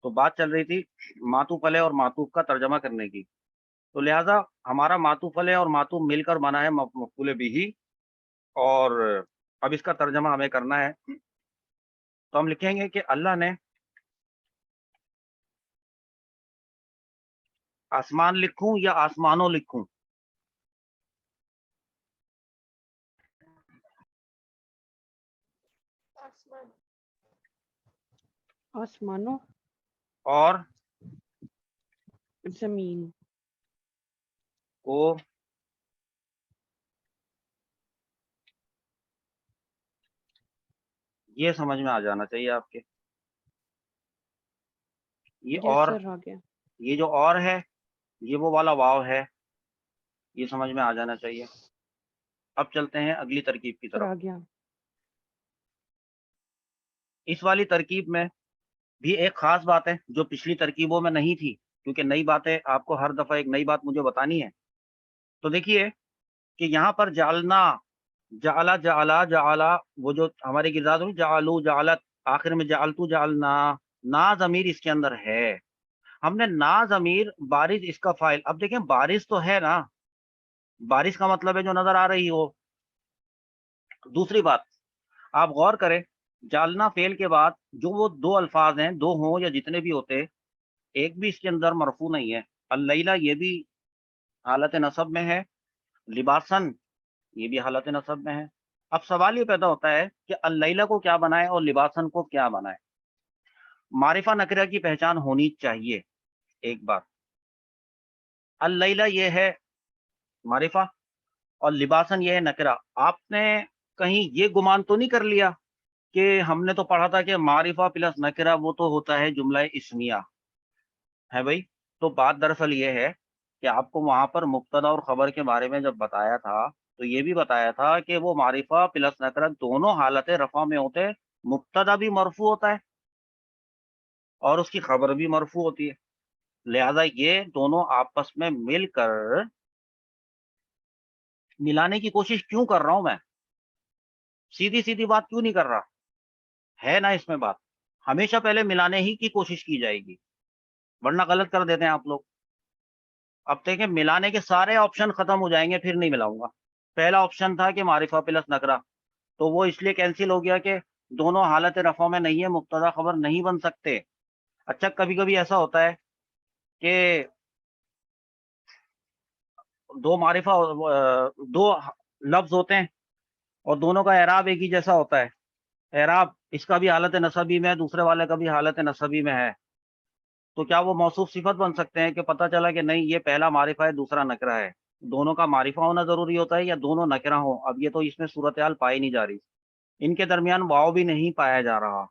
تو بات چل رہی تھی معطوف علیہ اور معطوف کا ترجمہ کرنے کی، تو لہٰذا ہمارا معطوف علیہ اور معطوف مل کر بنا ہے مفعول بہ، اور اب اس کا ترجمہ ہمیں کرنا ہے، تو ہم لکھیں گے کہ اللہ نے آسمان لکھوں یا آسمانوں لکھوں؟ آسمانوں اور زمین کو یہ سمجھ میں آ جانا چاہیے آپ کے، یہ یس اور سر آ گیا. یہ جو اور ہے یہ وہ والا واو ہے، یہ سمجھ میں آ جانا چاہیے. اب چلتے ہیں اگلی ترکیب کی سر طرف. آ گیا. اس والی ترکیب میں بھی ایک خاص بات ہے جو پچھلی ترکیبوں میں نہیں تھی، کیونکہ نئی باتیں آپ کو ہر دفعہ ایک نئی بات مجھے بتانی ہے. تو دیکھیے کہ یہاں پر جعلنا، جعلا جعلا جعلا، وہ جو ہماری غذا ہوئی جعلو جعلت، آخر میں جعلتو جعلنا، نا ضمیر اس کے اندر ہے. ہم نے نا ضمیر بارش اس کا فاعل، اب دیکھیں بارش تو ہے نا، بارش کا مطلب ہے جو نظر آ رہی ہو. دوسری بات آپ غور کریں، جالنا فعل کے بعد جو وہ دو الفاظ ہیں، دو ہوں یا جتنے بھی ہوتے، ایک بھی اس کے اندر مرفوع نہیں ہے. اللیلہ یہ بھی حالت نصب میں ہے، لباسن یہ بھی حالت نصب میں ہے. اب سوال یہ پیدا ہوتا ہے کہ اللیلہ کو کیا بنائے اور لباسن کو کیا بنائے؟ معرفہ نکرہ کی پہچان ہونی چاہیے. ایک بات، اللیلہ یہ ہے معرفہ اور لباسن یہ ہے نکرہ. آپ نے کہیں یہ گمان تو نہیں کر لیا کہ ہم نے تو پڑھا تھا کہ معرفہ پلس نکرہ وہ تو ہوتا ہے جملہ اسمیہ ہے بھائی؟ تو بات دراصل یہ ہے کہ آپ کو وہاں پر مبتدا اور خبر کے بارے میں جب بتایا تھا تو یہ بھی بتایا تھا کہ وہ معرفہ پلس نکرہ دونوں حالت رفع میں ہوتے، مبتدا بھی مرفوع ہوتا ہے اور اس کی خبر بھی مرفوع ہوتی ہے. لہذا یہ دونوں آپس میں مل کر ملانے کی کوشش کیوں کر رہا ہوں میں؟ سیدھی سیدھی بات کیوں نہیں کر رہا ہے نا؟ اس میں بات ہمیشہ پہلے ملانے ہی کی کوشش کی جائے گی، ورنہ غلط کر دیتے ہیں آپ لوگ. اب دیکھیں ملانے کے سارے آپشن ختم ہو جائیں گے پھر نہیں ملاؤں گا. پہلا آپشن تھا کہ معرفہ پلس نکرہ، تو وہ اس لیے کینسل ہو گیا کہ دونوں حالت رفع میں نہیں ہے، مبتدا خبر نہیں بن سکتے. اچھا کبھی کبھی ایسا ہوتا ہے کہ دو معرفہ دو لفظ ہوتے ہیں اور دونوں کا اعراب ایک ہی جیسا ہوتا ہے، اعراب اس کا بھی حالت نصبی میں ہے، دوسرے والے کا بھی حالت نصبی میں ہے، تو کیا وہ موصوف صفت بن سکتے ہیں کہ پتہ چلا کہ نہیں یہ پہلا معرفہ ہے دوسرا نکرہ ہے؟ دونوں کا معرفہ ہونا ضروری ہوتا ہے یا دونوں نکرہ ہوں؟ اب یہ تو اس میں صورتحال پائی نہیں جا رہی، ان کے درمیان واو بھی نہیں پایا جا رہا.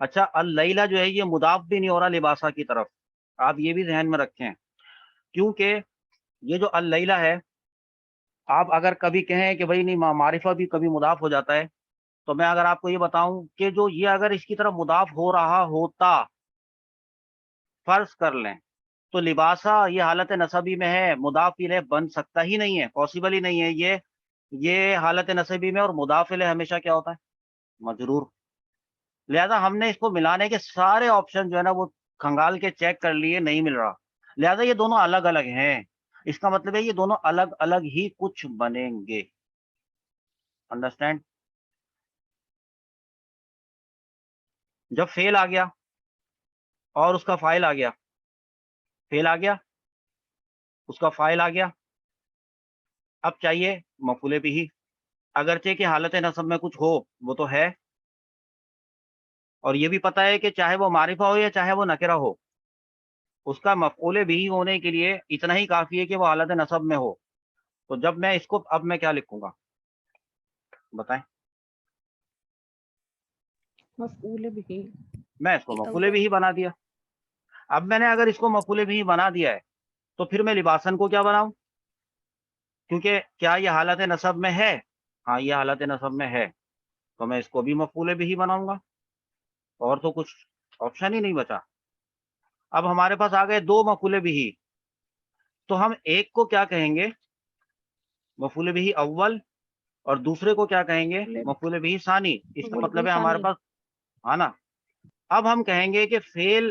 اچھا اللیلہ جو ہے یہ مضاف بھی نہیں ہو رہا لباسا کی طرف، آپ یہ بھی ذہن میں رکھیں، کیونکہ یہ جو اللیلہ ہے آپ اگر کبھی کہیں کہ بھائی نہیں معرفہ بھی کبھی مضاف ہو جاتا ہے، تو میں اگر آپ کو یہ بتاؤں کہ جو یہ اگر اس کی طرف مضاف ہو رہا ہوتا، فرض کر لیں، تو لباسا یہ حالت نصبی میں ہے، مضاف الیہ بن سکتا ہی نہیں ہے، پاسبل ہی نہیں ہے. یہ حالت نصبی میں اور مضاف الیہ ہمیشہ کیا ہوتا ہے؟ مجرور. لہذا ہم نے اس کو ملانے کے سارے آپشن جو ہے نا وہ کھنگال کے چیک کر لیے، نہیں مل رہا. لہذا یہ دونوں الگ الگ ہیں، اس کا مطلب ہے یہ دونوں الگ الگ ہی کچھ بنیں گے. انڈرسٹینڈ؟ جب فعل آ گیا اور اس کا فاعل آ گیا، فعل آ گیا اس کا فاعل آ گیا، اب چاہیے مفعول بھی، اگرچہ کہ حالت نصب میں کچھ ہو وہ تو ہے، اور یہ بھی پتہ ہے کہ چاہے وہ معرفہ ہو یا چاہے وہ نکرہ ہو، اس کا مفعول بھی ہونے کے لیے اتنا ہی کافی ہے کہ وہ حالت نصب میں ہو. تو جب میں اس کو اب میں کیا لکھوں گا بتائیں؟ مفعول بھی، میں اس کو مفعول بھی بنا دیا. اب میں نے اگر اس کو مفعول بھی بنا دیا ہے تو پھر میں لباسن کو کیا بناؤں؟ کیونکہ کیا یہ حالت نصب میں ہے؟ ہاں یہ حالت نصب میں ہے، تو میں اس کو بھی مفعول بھی بناؤں گا، اور تو کچھ آپشن ہی نہیں بچا. اب ہمارے پاس آ گئے دو مفعول بھی، تو ہم ایک کو کیا کہیں گے؟ مفعول بھی اول، اور دوسرے کو کیا کہیں گے؟ مفعول بھی ثانی. اس کا مطلب ہے ہمارے پاس، ہاں نا. اب ہم کہیں گے کہ فعل